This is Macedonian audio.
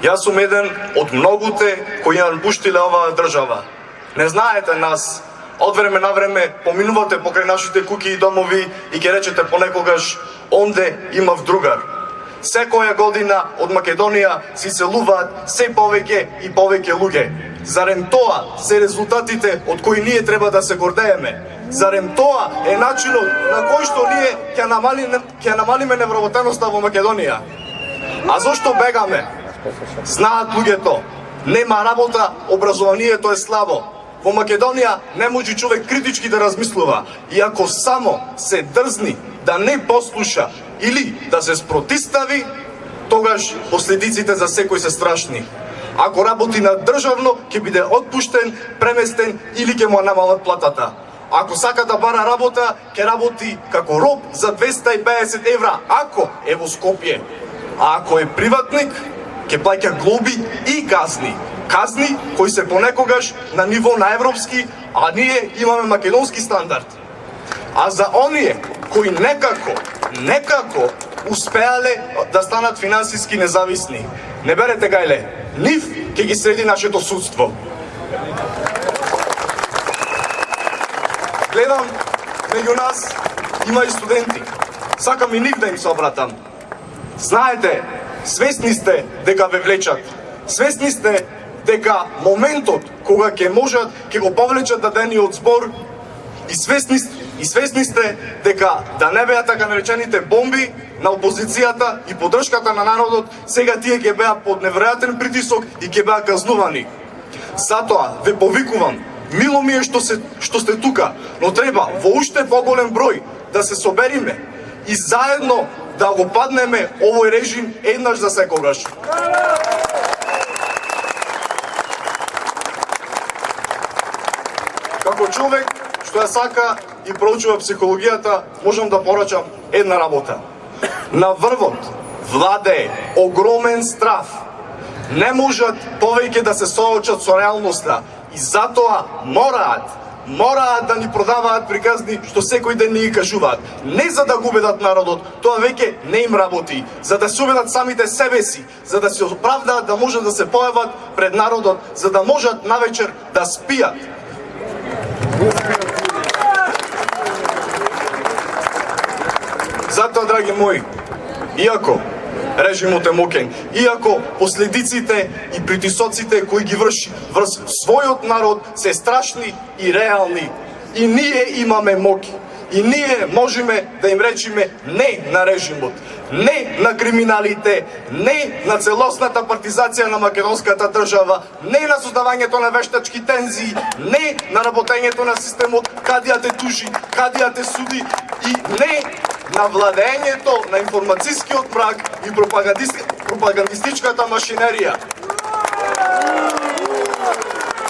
Јас сум еден од многуте кои ја напуштиле оваа држава. Не знаете нас, од време на време поминувате покрај нашите куќи и домови и ќе речете понекогаш онде имав другар. Секоја година од Македонија си селуваат се повеќе и повеќе луѓе. Зарем тоа се резултатите од кои ние треба да се гордееме? Зарем тоа е начинот на кој што ние ќе намалиме невработеноста во Македонија? А зошто бегаме? Знаат луѓето, нема работа, образованието е слабо. Во Македонија не може човек критички да размислува и ако само се дрзни да не послуша или да се спротистави, тогаш последиците за секој се страшни. Ако работи на државно, ќе биде отпуштен, преместен или ќе му намалат платата. Ако сака да бара работа, ќе работи како роб за 250 евра, ако е во Скопје. А ако е приватник, ќе плаќа глоби и казни. Казни кои се понекогаш на ниво на европски, а ние имаме македонски стандард. А за оние кои некако успеале да станат финансиски независни, не берете гајле, нив ќе ги среди нашето судство. Гледам, меѓу нас има и студенти. Сакам и нив да им се обратам. Знаете, свесни сте дека ве влечат. Свесни сте дека моментот кога ќе можат, ќе го повлечат дадениот збор и свесни сте дека да не беа така наречените бомби на опозицијата и поддршката на народот, сега тие ќе беа под неверојатен притисок и ќе беа казнувани. Затоа ве повикувам, мило ми е што сте тука, но треба во уште поголем број да се собериме и заедно да го паднеме овој режим еднаш за секогаш. Како човек што ја сака и проучува психологијата, можам да порачам една работа. На врвот владее огромен страв. Не можат повеќе да се соочат со реалноста и затоа мораат да ни продаваат приказни што секој ден ни ги кажуваат. Не за да го убедат народот, тоа веќе не им работи, за да се убедат самите себе си, за да се оправдаат да можат да се појават пред народот, за да можат навечер да спијат. Затоа, драги мои, иако режимот е мокен, иако последиците и притисоците кои ги врши врз својот народ се страшни и реални, и ние имаме моки. И ние можеме да им речиме не на режимот, не на криминалите, не на целосната партизација на македонската држава, не на создавањето на вештачки тензии, не на работењето на системот, каде ја те тужи, каде ја те суди, и не на владењето на информацијскиот мрак и пропагандистичката машинерија.